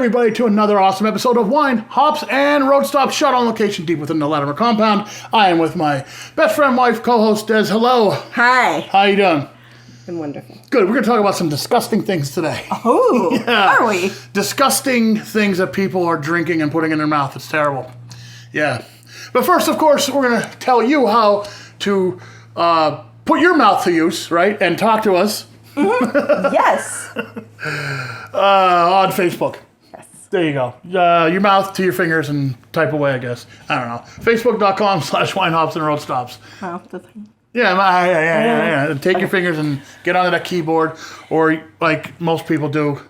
everybody, to another awesome episode of Wine, Hops, and Road Stop, shot on location deep within the Latimer compound. I am with my best friend, wife, co-host, Des. Hello. Hi. How you doing? I'm wonderful. Good. We're going to talk about some disgusting things today. Oh, yeah. Are we? Disgusting things that people are drinking and putting in their mouth. It's terrible. Yeah. But first, of course, we're going to tell you how to put your mouth to use, right? And talk to us. Mm-hmm. Yes. On Facebook. Yes. There you go. Your mouth to your fingers and type away, I guess. I don't know. Facebook.com/wine, hops, and road stops. Oh, the thing. Yeah. Take your fingers and get onto that keyboard, or like most people do,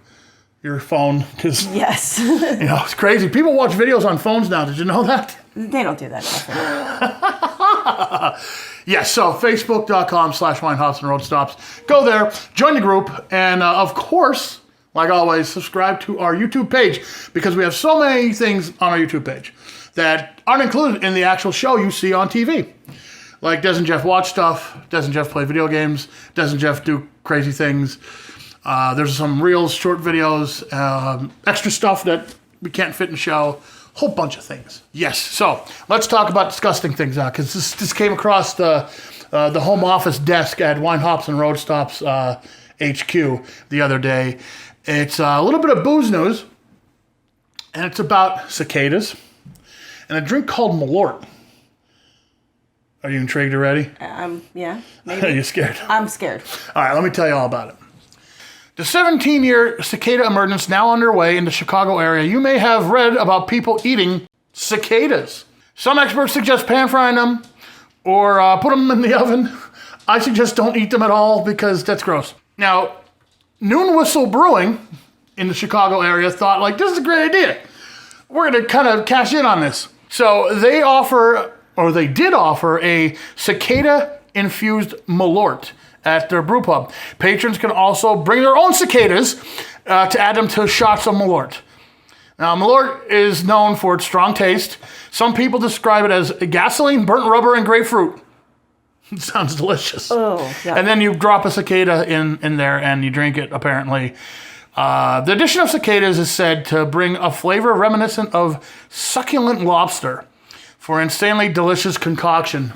your phone. Cause, yes. it's crazy. People watch videos on phones now. Did you know that? They don't do that often. Yes, so Facebook.com/wine, hops, and road stops. Go there, join the group, and of course, like always, subscribe to our YouTube page, because we have so many things on our YouTube page that aren't included in the actual show you see on TV. Like, Des and Jeff watch stuff, Des and Jeff play video games, Des and Jeff do crazy things. There's some reels, short videos, extra stuff that we can't fit in the show. Whole bunch of things. Yes, so let's talk about disgusting things now, because this came across the home office desk at Wine, Hops, and Road Stops HQ the other day. It's a little bit of booze news, and it's about cicadas and a drink called Malort. Are you intrigued already? Yeah, maybe. Are you scared? I'm scared. All right, let me tell you all about it. The 17-year cicada emergence now underway in the Chicago area. You may have read about people eating cicadas. Some experts suggest pan-frying them or put them in the oven. I suggest don't eat them at all, because that's gross. Now, Noon Whistle Brewing in the Chicago area thought, like, this is a great idea. We're going to kind of cash in on this. So they did offer a cicada-infused Malort at their brew pub. Patrons can also bring their own cicadas to add them to shots of Malort. Now, Malort is known for its strong taste. Some people describe it as gasoline, burnt rubber, and grapefruit. It sounds delicious. Oh, yeah. And then you drop a cicada in there and you drink it, apparently. The addition of cicadas is said to bring a flavor reminiscent of succulent lobster for an insanely delicious concoction.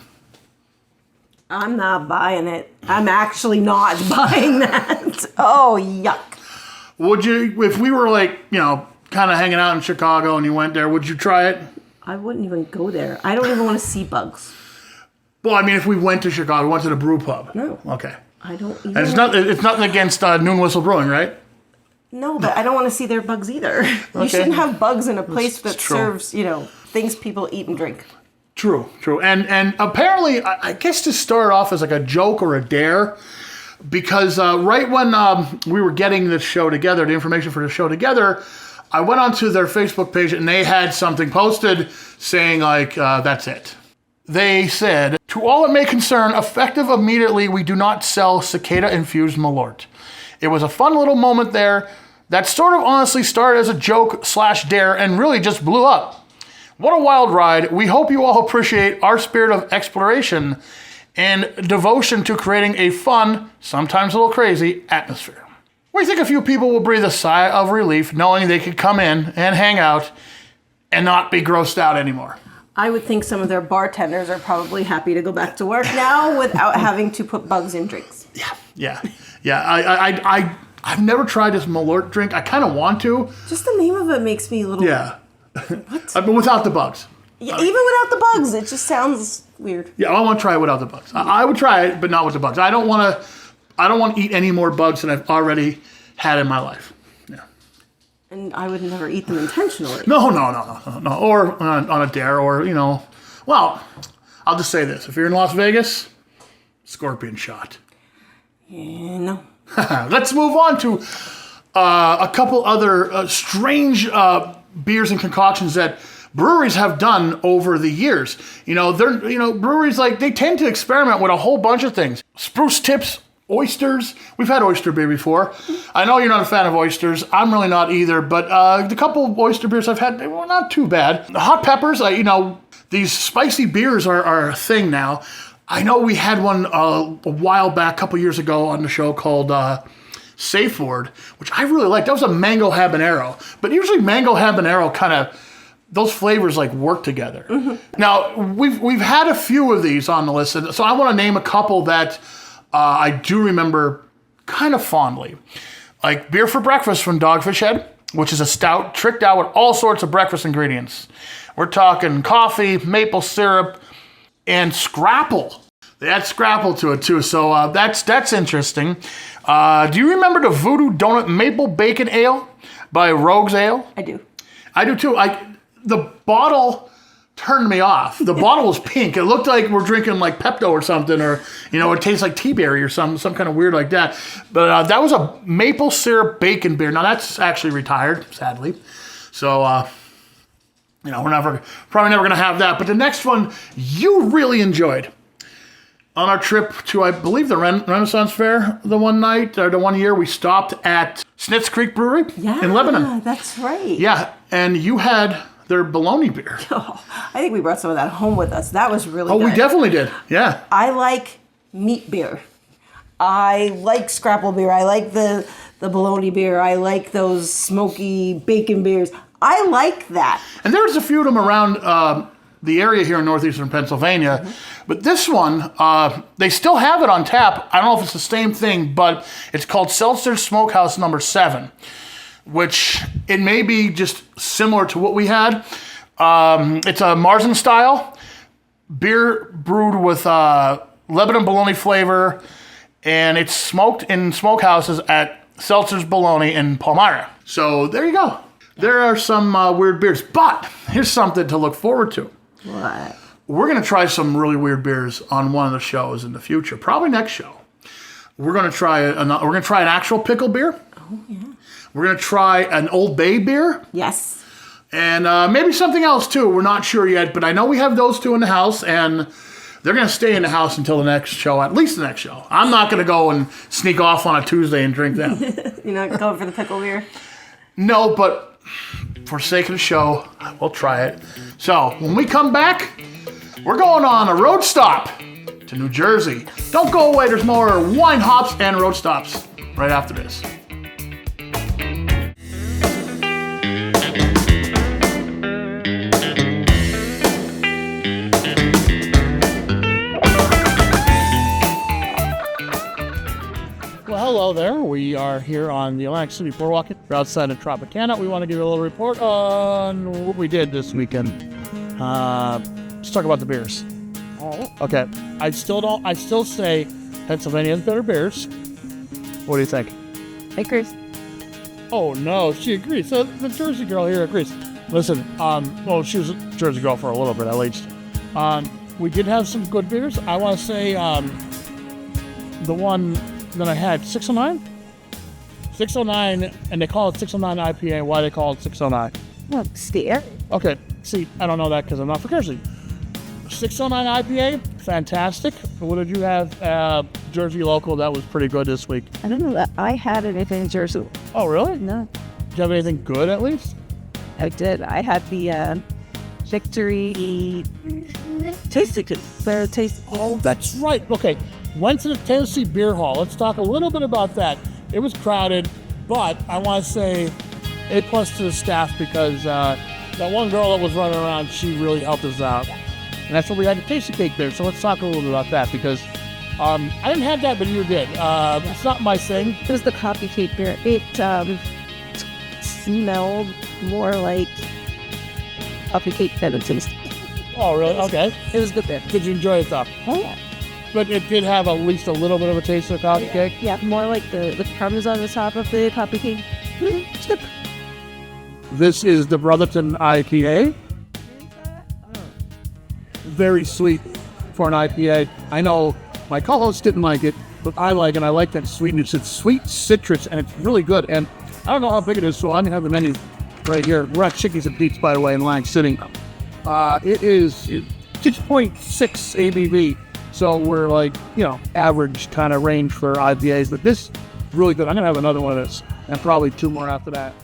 I'm not buying it. I'm actually not buying that. Oh, yuck. Would you, if we were kind of hanging out in Chicago and you went there, would you try it? I wouldn't even go there. I don't even want to see bugs. Well, I mean, if we went to Chicago, we went to the brew pub. No. Okay. I don't even. And it's nothing against Noon Whistle Brewing, right? No, but I don't want to see their bugs either. Okay. You shouldn't have bugs in a place that serves, things people eat and drink. True. And apparently, I guess to start off as like a joke or a dare, because right when we were getting this show together, the information for the show together, I went onto their Facebook page and they had something posted saying that's it. They said, to all it may concern, effective immediately, we do not sell cicada-infused Malort. It was a fun little moment there that sort of honestly started as a joke/dare and really just blew up. What a wild ride. We hope you all appreciate our spirit of exploration and devotion to creating a fun, sometimes a little crazy, atmosphere. We think a few people will breathe a sigh of relief knowing they could come in and hang out and not be grossed out anymore. I would think some of their bartenders are probably happy to go back to work now without having to put bugs in drinks. Yeah. I've never tried this Malort drink. I kind of want to. Just the name of it makes me a little... Yeah. What? I mean, without the bugs. Yeah, even without the bugs, it just sounds weird. Yeah, I want to try it without the bugs. I would try it, but not with the bugs. I don't want to eat any more bugs than I've already had in my life. Yeah. And I would never eat them intentionally. No. Or on a dare, or Well, I'll just say this: if you're in Las Vegas, scorpion shot. Yeah, no. Let's move on to a couple other strange beers and concoctions that breweries have done over the years. Breweries, they tend to experiment with a whole bunch of things. Spruce tips, oysters. We've had oyster beer before. I know you're not a fan of oysters. I'm really not either, but the couple of oyster beers I've had, they were not too bad. The hot peppers, these spicy beers are a thing now. I know we had one a while back, a couple years ago on the show called safe word, which I really liked. That was a mango habanero. But usually mango habanero kind of, those flavors like work together. Now, we've had a few of these on the list, so I want to name a couple that I do remember kind of fondly. Like Beer for Breakfast from Dogfish Head, which is a stout tricked out with all sorts of breakfast ingredients. We're talking coffee, maple syrup, and scrapple. They add scrapple to it too, so that's interesting. Do you remember the Voodoo Donut Maple Bacon Ale by Rogue's Ale? I do. I do too. The bottle turned me off. The bottle was pink. It looked like we're drinking like Pepto or something, or it tastes like tea berry or some kind of weird like that. But that was a maple syrup bacon beer. Now that's actually retired, sadly. So we're probably never gonna have that. But the next one you really enjoyed on our trip to, I believe, the Renaissance Fair the one year we stopped at Snitz Creek Brewery in Lebanon. Yeah, that's right. Yeah, and you had their bologna beer. Oh, I think we brought some of that home with us. That was really good. Oh, we definitely did. Yeah. I like meat beer. I like scrapple beer. I like the bologna beer. I like those smoky bacon beers. I like that. And there's a few of them around the area here in northeastern Pennsylvania. But this one, they still have it on tap. I don't know if it's the same thing, but it's called Seltzer's Smokehouse No. 7, which it may be just similar to what we had. It's a Marzen style beer brewed with Lebanon bologna flavor, and it's smoked in smokehouses at Seltzer's Bologna in Palmyra. So there you go. There are some weird beers, but here's something to look forward to. What? We're going to try some really weird beers on one of the shows in the future, probably next show. We're going to try an actual pickle beer. Oh yeah. We're going to try an Old Bay beer. Yes. And maybe something else too. We're not sure yet, but I know we have those two in the house, and they're going to stay in the house until the next show, at least the next show. I'm not going to go and sneak off on a Tuesday and drink them. You're not going for the pickle beer? No, but for the sake of the show, we'll try it. So when we come back, we're going on a road stop to New Jersey. Don't go away. There's more wine, hops, and road stops right after this. Hello there. We are here on the Atlantic City Boardwalk. We're outside of Tropicana. We want to give you a little report on what we did this weekend. Let's talk about the beers. Oh. Okay. I still say Pennsylvania has better beers. What do you think? Hey, Chris. Oh, no. She agrees. So the Jersey girl here agrees. Listen, she was a Jersey girl for a little bit, at least. We did have some good beers. I want to say the one that I had, 609? 609, and they call it 609 IPA. Why they call it 609? Well, it's the area. Okay, see, I don't know that because I'm not from Jersey. 609 IPA, fantastic. What did you have? Jersey local, that was pretty good this week. I don't know that I had anything in Jersey. Oh, really? No. Did you have anything good at least? I did. I had the Victory Tasting Fair Taste. Oh, that's right. Okay. Went to the Tennessee Beer Hall. Let's talk a little bit about that. It was crowded, but I want to say A+ to the staff because that one girl that was running around, she really helped us out. And that's what we had the tasty cake there. So let's talk a little bit about that because I didn't have that, but you did. It's not my thing. It was the coffee cake beer. It smelled more like coffee cake than it tasted. Oh, really? Okay. It was good beer. Did you enjoy it, though? Oh, yeah. But it did have at least a little bit of a taste of coffee cake? Yeah, more like the crumbs on the top of the coffee cake. It's good. This is the Brotherton IPA. Very sweet for an IPA. I know my co-host didn't like it, but I like it. I like that sweetness. It's sweet citrus, and it's really good. And I don't know how big it is, so I'm going to have the menu right here. We're at Chickies and Pete's, by the way, in Atlantic City. It is 6.6 ABV. So we're like, average kind of range for IPAs. But this is really good. I'm going to have another one of this and probably two more after that.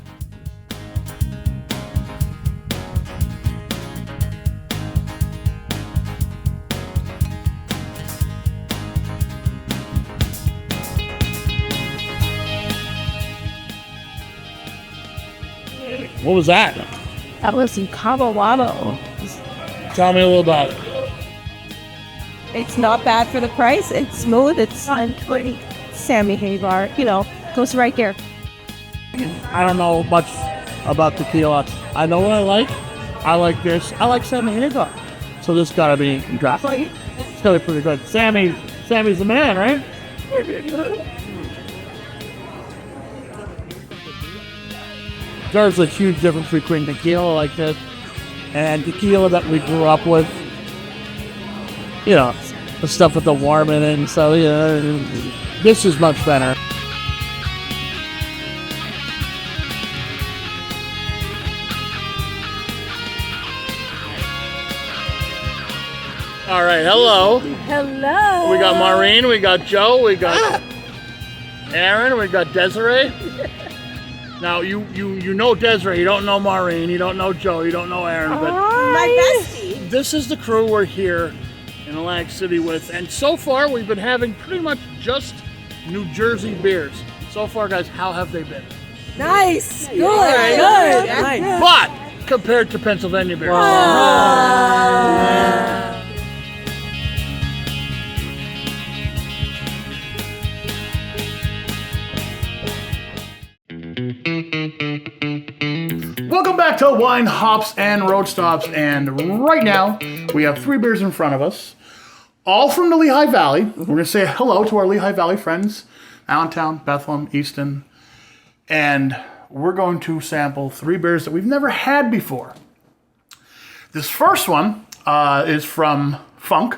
What was that? That was in Colorado. Tell me a little about it. It's not bad for the price. It's smooth. It's unclean. Sammy Hagar, goes right there. I don't know much about tequila. I know what I like. I like this. I like Sammy Hagar. So this gotta be draft. It's gotta be pretty good. Sammy's the man, right? There's a huge difference between tequila like this and tequila that we grew up with. The stuff with the warm in it, and so this is much better. All right, hello. Hello. We got Maureen, we got Joe, we got Aaron, we got Desiree. Now you know Desiree, you don't know Maureen, you don't know Joe, you don't know Aaron, but My bestie. this is the crew we're here in Atlantic City with, and so far we've been having pretty much just New Jersey beers. So far, guys, how have they been? Nice. Good. Right. Good. But compared to Pennsylvania beers. Welcome back to Wine, Hops, and Road Stops, and right now we have 3 beers in front of us, all from the Lehigh Valley. We're going to say hello to our Lehigh Valley friends, Allentown, Bethlehem, Easton, and we're going to sample 3 beers that we've never had before. This first one is from Funk.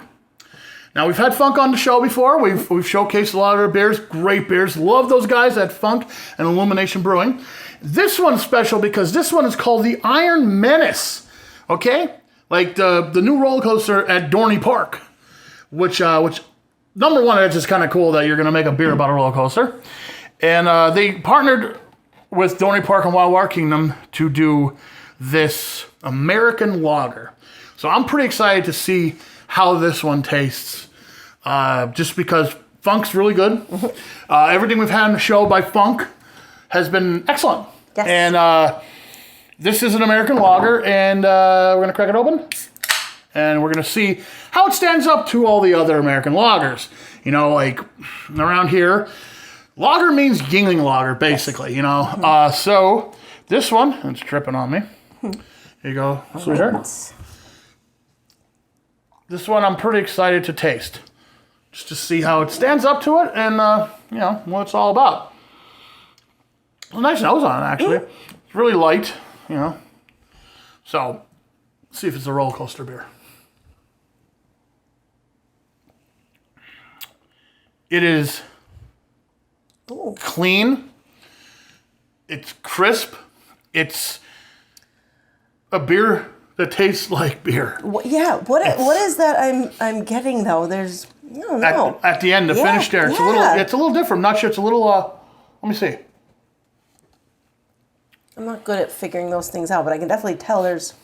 Now, we've had Funk on the show before. We've showcased a lot of their beers, great beers. Love those guys at Funk and Illumination Brewing. This one's special because this one is called the Iron Menace, okay? Like the new roller coaster at Dorney Park, which number one, it's just kind of cool that you're going to make a beer about a roller coaster. And they partnered with Dorney Park and Wild Kingdom to do this American lager. So I'm pretty excited to see how this one tastes, just because Funk's really good. Everything we've had on the show by Funk has been excellent. Yes. And this is an American lager, and we're going to crack it open. And we're going to see how it stands up to all the other American lagers. Like around here, lager means Yingling lager, basically, So this one, it's dripping on me. Here you go, sweetheart. This one I'm pretty excited to taste. Just to see how it stands up to it and, what it's all about. A nice nose on it, actually. It's really light, So, let's see if it's a roller coaster beer. It is clean. It's crisp. It's a beer that tastes like beer. What is that I'm getting though? There's I don't know. At the end, the finish there, it's a little different. I'm not sure. It's a little. Let me see. I'm not good at figuring those things out, but I can definitely tell there's.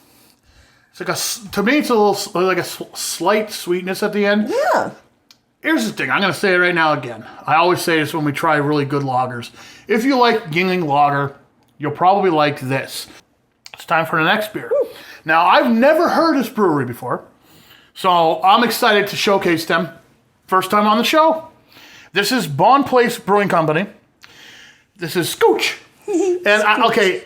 It's like to me, it's a little like a slight sweetness at the end. Yeah. Here's the thing. I'm going to say it right now again. I always say this when we try really good lagers. If you like Yingling lager, you'll probably like this. It's time for the next beer. Now, I've never heard this brewery before, so I'm excited to showcase them. First time on the show. This is Bon Place Brewing Company. This is Scooch. And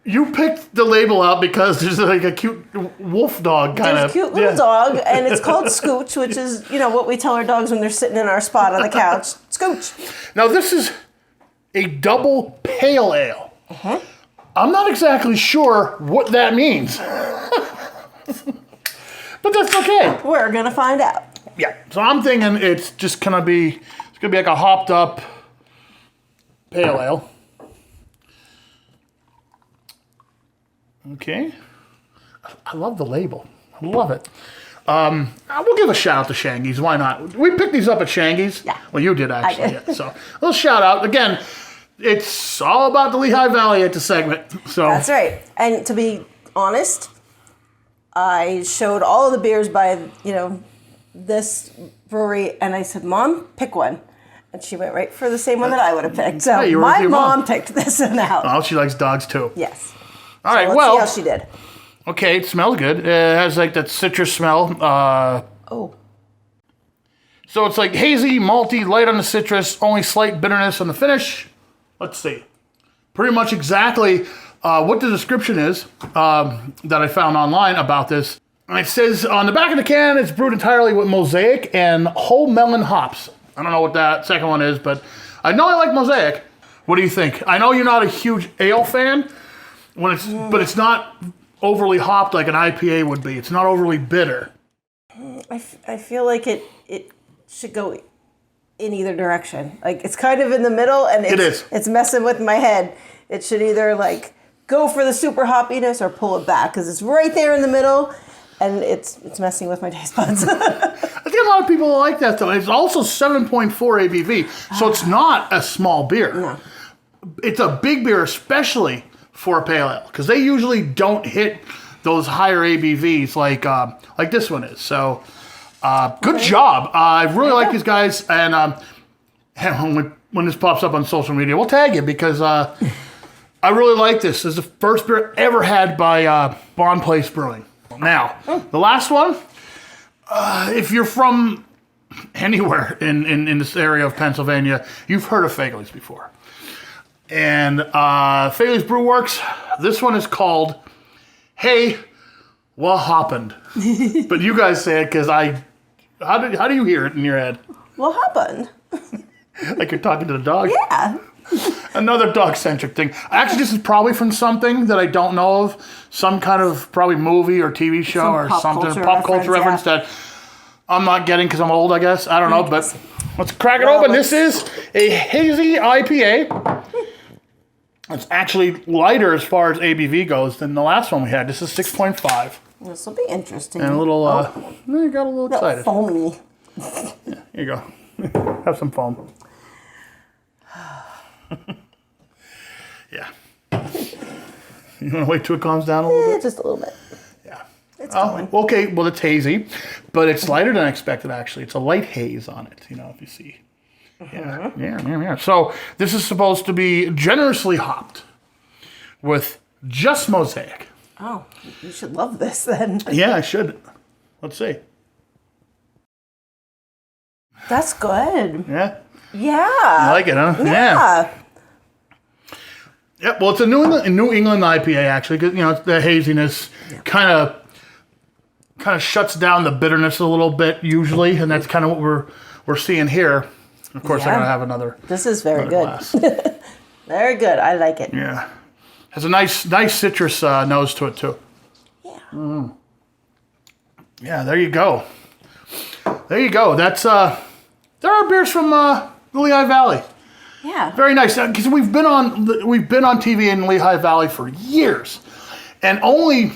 you picked the label out because there's like a cute wolf dog kind of. There's a cute little dog, and it's called Scooch, which is, what we tell our dogs when they're sitting in our spot on the couch. Scooch. Now, this is a double pale ale. I'm not exactly sure what that means. But that's okay. We're going to find out. Yeah. So I'm thinking it's just going to be like a hopped up pale ale. Okay. I love the label. I love it. We'll give a shout out to Shangy's. Why not? We picked these up at Shangy's. Yeah. Well, you did actually. I did. Yeah. So a little shout out. Again, it's all about the Lehigh Valley at the segment. So That's right. And to be honest, I showed all of the beers by, this brewery, and I said, Mom, pick one. And she went right for the same one that I would have picked. So Hey, you were with my your mom mom. picked this one out. Oh, she likes dogs too. Yes. All right, let's well. see how she did. Okay, it smells good. It has like that citrus smell. Oh. So it's like hazy, malty, light on the citrus, only slight bitterness on the finish. Let's see. Pretty much exactly what the description is that I found online about this. And it says on the back of the can, it's brewed entirely with Mosaic and whole melon hops. I don't know what that second one is, but I know I like Mosaic. What do you think? I know you're not a huge ale fan, but it's not overly hopped like an IPA would be. It's not overly bitter. I feel like it should go in either direction. Like it's kind of in the middle, and it's messing with my head. It should either like go for the super hoppiness or pull it back because it's right there in the middle, and it's messing with my taste buds. I think a lot of people like that though. It's also 7.4 ABV, so it's not a small beer. No. It's a big beer, especially for a pale ale, because they usually don't hit those higher ABVs like this one is. So, good job. I really like these guys, and when this pops up on social media, we'll tag you because I really like this. This is the first beer ever had by Bond Place Brewing. Now, the last one, if you're from anywhere in this area of Pennsylvania, you've heard of Fagley's before. And Fagley's Brew Works, this one is called Hey, What Happened? But you guys say it because how do you hear it in your head? What happened? Like you're talking to the dog? Yeah. Another dog-centric thing. Actually, this is probably from something that I don't know of. Some kind of probably movie or TV show or something. Pop culture reference that I'm not getting because I'm old, I guess. I don't know, but let's crack it open. This is a hazy IPA. It's actually lighter as far as ABV goes than the last one we had. This is 6.5. This will be interesting. And a little, you got a little excited. Foamy. Yeah, here you go. Have some foam. Yeah. You want to wait till it calms down a little bit? Just a little bit. Yeah. It's going. Okay, well, it's hazy, but it's lighter than I expected, actually. It's a light haze on it, if you see. Yeah. So this is supposed to be generously hopped with just Mosaic. Oh, you should love this then. Yeah, I should. Let's see. That's good. Yeah? Yeah. You like it, huh? Yeah. Yeah, well, it's a New England IPA, actually, because, the haziness kind of shuts down the bitterness a little bit, usually, and that's kind of what we're seeing here. Of course, I'm going to have another. This is very good. Glass. Very good. I like it. Yeah. Has a nice citrus nose to it, too. Yeah. Yeah, there you go. That's, there are beers from the Lehigh Valley. Yeah. Very nice. Because we've been on TV in Lehigh Valley for years. And only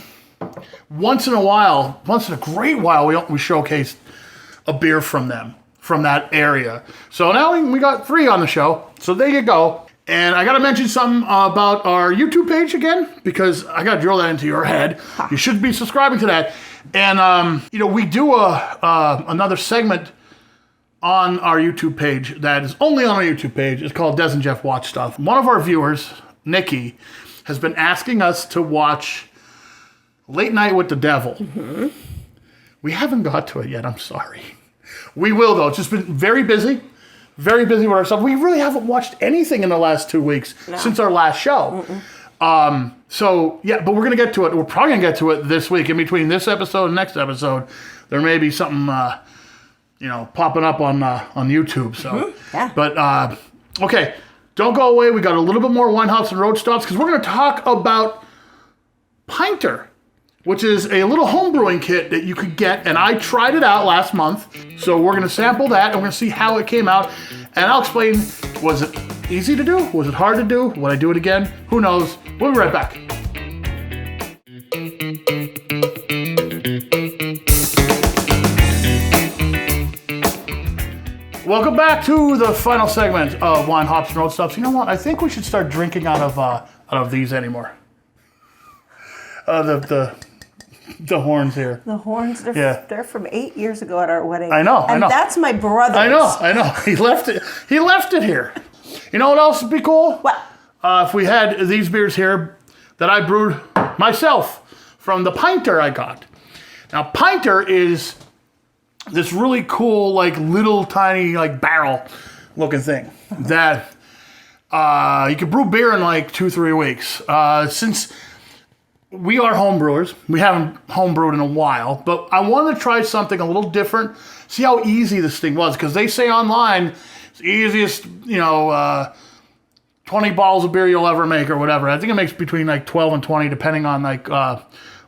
once in a great while, we showcased a beer from them. From that area. So now we got 3 on the show. So there you go. And I got to mention something about our YouTube page again, because I got to drill that into your head. You should be subscribing to that. And, we do another segment on our YouTube page that is only on our YouTube page. It's called Des and Jeff Watch Stuff. One of our viewers, Nikki, has been asking us to watch Late Night with the Devil. Mm-hmm. We haven't got to it yet. I'm sorry. We will, though. It's just been very busy with our stuff. We really haven't watched anything in the last 2 weeks since our last show. So, yeah, but we're going to get to it. We're probably going to get to it this week. In between this episode and next episode, there may be something, popping up on YouTube. So, yeah. But, okay, don't go away. We got a little bit more wine hops and road stops because we're going to talk about Pinter, which is a little homebrewing kit that you could get, and I tried it out last month. So we're gonna sample that, and we're gonna see how it came out, and I'll explain, was it easy to do? Was it hard to do? Would I do it again? Who knows? We'll be right back. Welcome back to the final segment of Wine, Hops, and Road Stops. You know what? I think we should start drinking out of these anymore. The horns here. The horns, they're from 8 years ago at our wedding. I know. And that's my brother's. I know. He left it here. You know what else would be cool? What? If we had these beers here that I brewed myself from the Pinter I got. Now, Pinter is this really cool, like little tiny, like barrel looking thing that you can brew beer in like 2-3 weeks. Since we are home brewers, we haven't home brewed in a while, but I wanted to try something a little different, see how easy this thing was, because they say online it's the easiest, 20 bottles of beer you'll ever make or whatever. I think it makes between like 12 and 20 depending on like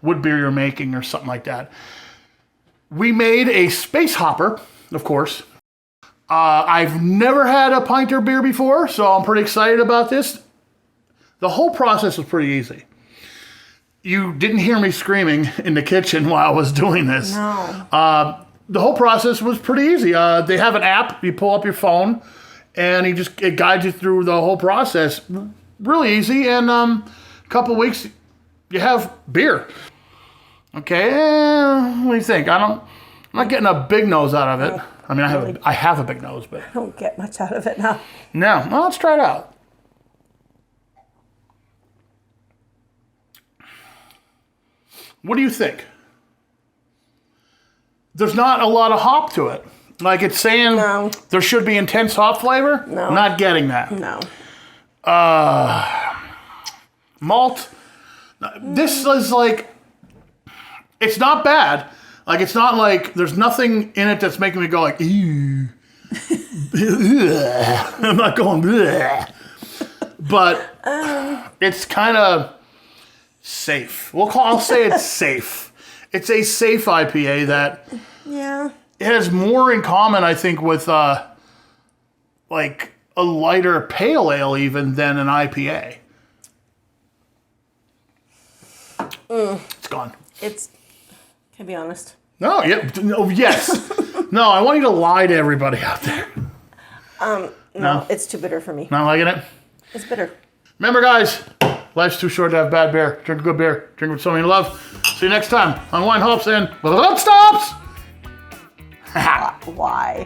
what beer you're making or something like that. We made a space hopper, of course. I've never had a Pinter beer before, so I'm pretty excited about this. The whole process was pretty easy. You didn't hear me screaming in the kitchen while I was doing this. No. The whole process was pretty easy. They have an app. You pull up your phone, and it guides you through the whole process. Really easy, and a couple of weeks, you have beer. Okay, what do you think? I'm not getting a big nose out of it. I mean, I have a big nose, but I don't get much out of it now. No, well, let's try it out. What do you think? There's not a lot of hop to it. Like it's saying there should be intense hop flavor. No. Not getting that. No. Malt. This is like, it's not bad. Like it's not like there's nothing in it that's making me go like, ew. I'm not going bleh. But it's kind of safe. I'll say it's safe. It's a safe IPA that it has more in common, I think, with like a lighter pale ale even than an IPA. It's gone. Can I be honest? No, yes. No, I want you to lie to everybody out there. No, it's too bitter for me. Not liking it? It's bitter. Remember, guys, life's too short to have bad beer. Drink a good beer. Drink with someone you love. See you next time on Wine Hops and Stops. Why?